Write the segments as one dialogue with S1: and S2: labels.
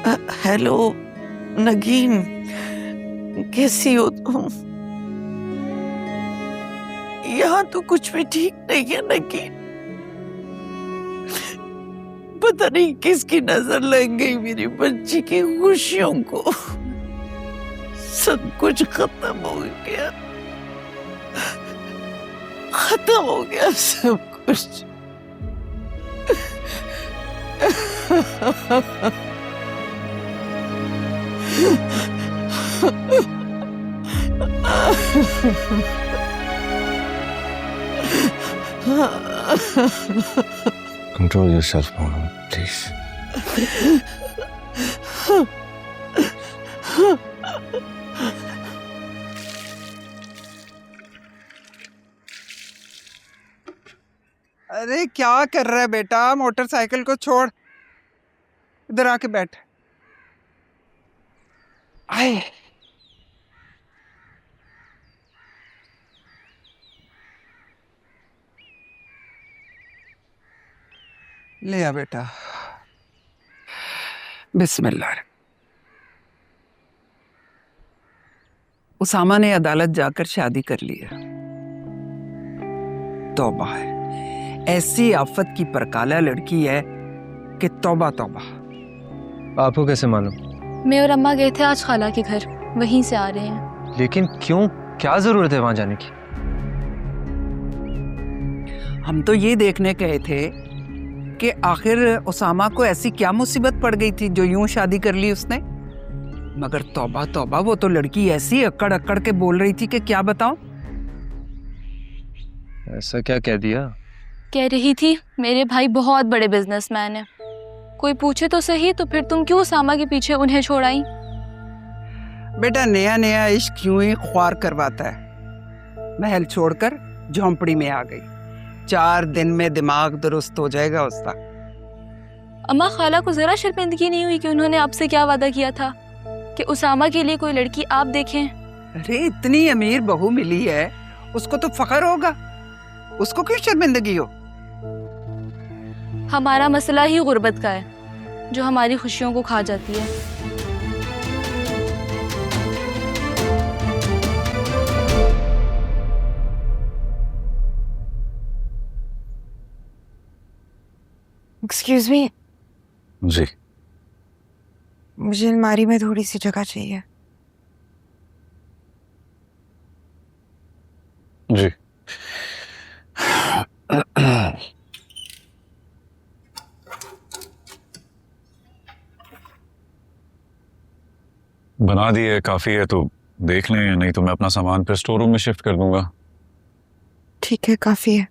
S1: Hello नगीन, कैसी हो तुम? यहाँ तो कुछ भी ठीक नहीं है नगीन। पता नहीं किसकी नजर लग गई मेरी बच्ची की खुशियों को। सब कुछ खत्म हो गया, खत्म हो गया सब कुछ।
S2: Control yourself, Mom, please.
S3: अरे क्या कर रहा है बेटा? मोटरसाइकिल को छोड़, इधर आके बैठ। आए ले आ बेटा, बिस्मिल्लाह। उसामा ने अदालत जाकर शादी कर ली है। तौबा है, ऐसी आफत की परकाला लड़की है कि तौबा तौबा।
S2: आपको कैसे मालूम?
S4: मैं और अम्मा गए थे आज खाला के घर, वहीं से आ रहे हैं।
S2: लेकिन क्यों, क्या जरूरत है वहां जाने की?
S3: हम तो ये देखने गए थे कि आखिर उसामा को ऐसी क्या मुसीबत पड़ गई थी जो यूं शादी कर ली उसने। मगर तौबा तौबा, वो तो लड़की ऐसी अक्कड़ अक्कड़ के बोल रही थी कि क्या बताऊं।
S2: ऐसा क्या कह दिया?
S4: कह रही थी मेरे भाई बहुत बड़े बिजनेसमैन है, कोई पूछे तो सही, तो फिर तुम क्यों उसामा के पीछे उन्हें छोड़ाई?
S3: बेटा नया नया इश्क यूं ही ख्वार करवाता है। महल छोड़कर झोंपड़ी में आ गई, 4 दिन में दिमाग दुरुस्त हो जाएगा उसका।
S4: अम्मा, खाला को जरा शर्मिंदगी नहीं हुई कि उन्होंने आपसे क्या वादा किया था कि उसामा के लिए कोई लड़की आप देखें?
S3: अरे इतनी अमीर बहू मिली है, उसको तो फख्र होगा, उसको क्यों शर्मिंदगी हो?
S4: हमारा मसला ही गुर्बत का है जो हमारी खुशियों को खा जाती है।
S5: एक्सक्यूज मी,
S2: जी।
S5: मुझे अलमारी में थोड़ी सी जगह चाहिए।
S2: जी।
S6: बना दी है, काफी है तो देख लें, नहीं तो मैं अपना सामान फिर स्टोर रूम में शिफ्ट कर दूंगा।
S5: ठीक है, काफी है।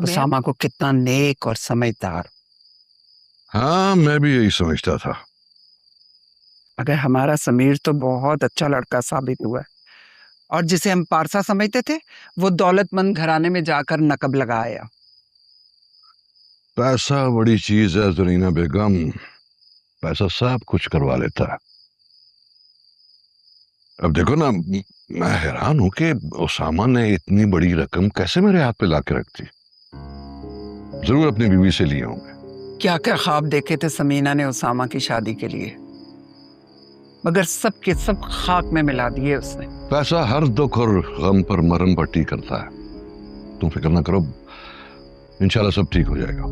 S3: उसामा को कितना नेक और समझदार।
S7: हाँ, मैं भी यही समझता था।
S3: अगर हमारा समीर तो बहुत अच्छा लड़का साबित हुआ है, और जिसे हम पारसा समझते थे वो दौलतमंद घराने में जाकर नकब लगाया।
S7: पैसा बड़ी चीज है ज़रीना बेगम, पैसा सब कुछ करवा लेता है। अब देखो ना, मैं हैरान हूं कि उसामा ने इतनी बड़ी रकम कैसे मेरे हाथ पे लाके रख दी। जरूर अपनी बीवी से लिए होंगे।
S3: क्या क्या ख्वाब देखे थे समीना ने उसामा की शादी के लिए, मगर सब के सब खाक में मिला दिए उसने।
S7: पैसा हर दुख और गम पर मरहम पट्टी करता है। तुम फिक्र ना करो, इंशाल्लाह सब ठीक हो जाएगा।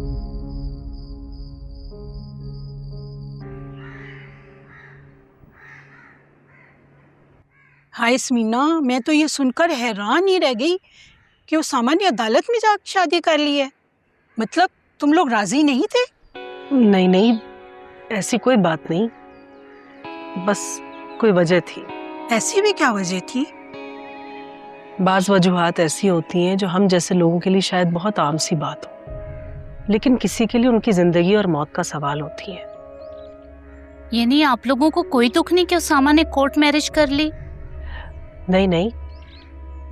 S8: हाय स्मीना, मैं तो ये सुनकर हैरान ही रह गई कि उसामा ने अदालत में जाकर शादी कर ली है। मतलब तुम लोग राजी नहीं थे?
S9: नहीं नहीं, ऐसी कोई बात नहीं, बस कोई वजह थी।
S8: ऐसी भी क्या वजह थी?
S9: बाज़ वजूहात ऐसी होती हैं जो हम जैसे लोगों के लिए शायद बहुत आम सी बात हो, लेकिन किसी के लिए उनकी जिंदगी और मौत का सवाल होती है।
S10: यानी आप लोगों को कोई दुख नहीं कि उसामा ने कोर्ट मैरिज कर ली?
S9: नहीं नहीं,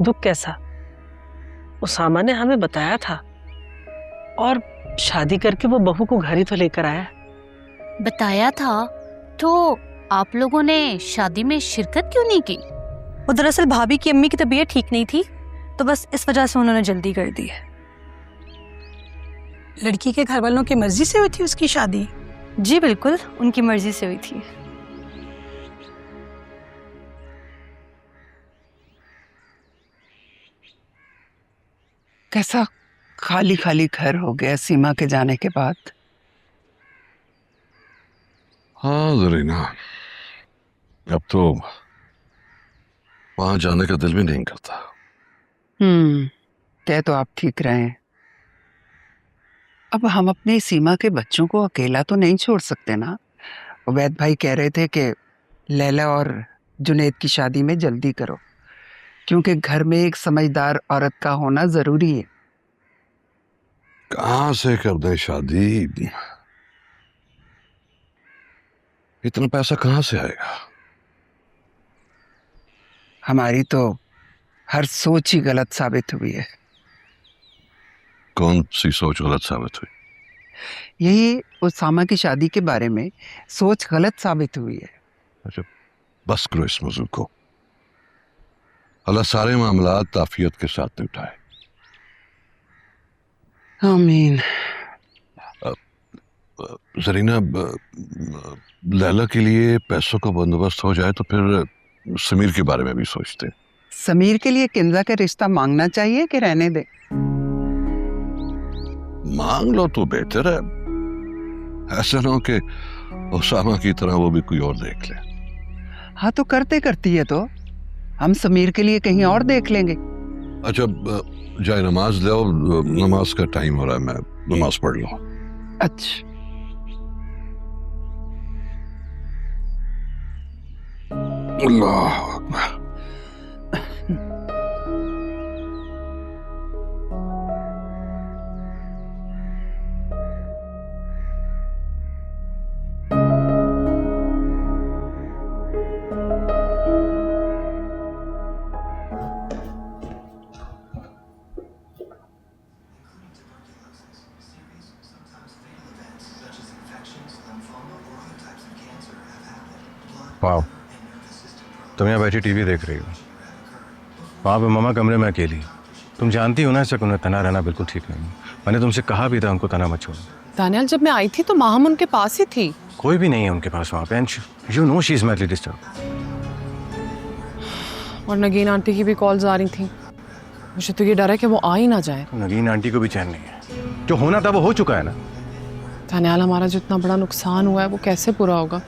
S9: दुख कैसा, उसामा ने हमें बताया था और शादी करके वो बहू को घर ही तो लेकर आया।
S10: बताया था तो आप लोगों ने शादी में शिरकत क्यों नहीं की?
S11: वो दरअसल भाभी की अम्मी की तबीयत ठीक नहीं थी, तो बस इस वजह से उन्होंने जल्दी कर दी है।
S8: लड़की के घर वालों की मर्जी से हुई थी उसकी शादी?
S11: जी बिल्कुल, उनकी मर्जी से हुई थी।
S3: कैसा खाली खाली घर हो गया सीमा के जाने के बाद।
S7: हाँ जरीना, अब तो वहां जाने का दिल भी नहीं करता।
S3: कह तो आप ठीक रहे हैं। अब हम अपनी सीमा के बच्चों को अकेला तो नहीं छोड़ सकते ना। उबैद भाई कह रहे थे कि लैला और जुनैद की शादी में जल्दी करो, क्योंकि घर में एक समझदार औरत का होना जरूरी है।
S7: कहां से कर दें शादी? इतना पैसा कहां से आएगा?
S3: हमारी तो हर सोच ही गलत साबित हुई है।
S7: कौन सी सोच गलत साबित हुई?
S3: यही उसामा की शादी के बारे में सोच गलत साबित हुई है।
S7: अच्छा, बस करो इस मौजूद को। अल्लाह सारे मामला ताफियत के साथ निपटाए।
S3: आमीन।
S7: जरीना, लैला के लिए पैसों का बंदोबस्त हो जाए तो फिर समीर के बारे में भी सोचते हैं।
S3: समीर के लिए किंजा का रिश्ता मांगना चाहिए कि रहने दे?
S7: मांग लो तो बेहतर है, ऐसा ना हो कि उसामा की तरह वो भी कोई और देख ले।
S3: हाँ तो करते करती है तो हम समीर के लिए कहीं और देख लेंगे।
S7: अच्छा, जाए नमाज ले आओ, नमाज का टाइम हो रहा है, मैं नमाज पढ़ लूं।
S3: अच्छा।
S7: अल्लाह अकबर।
S6: वाह, तुम यहाँ बैठी टीवी देख रही हो, वहाँ पे मामा कमरे में अकेली। तुम जानती हो ना ऐसा उन्हें तना रहना बिल्कुल ठीक नहीं। मैंने तुमसे कहा भी था उनको तना मत छोड़ो।
S12: दानियाल, जब मैं आई थी तो माहम उनके पास ही थी।
S6: कोई भी नहीं है उनके पास वहाँ पे, and you know she is mentally disturb.
S12: और नगीन आंटी की भी कॉल्स आ रही थी। मुझे तो ये डर है कि वो आ ही ना जाए।
S6: नगीन आंटी को भी चैन नहीं है, जो होना था वो हो चुका है ना।
S12: दानियाल, हमारा जो इतना बड़ा नुकसान हुआ है वो कैसे पूरा होगा?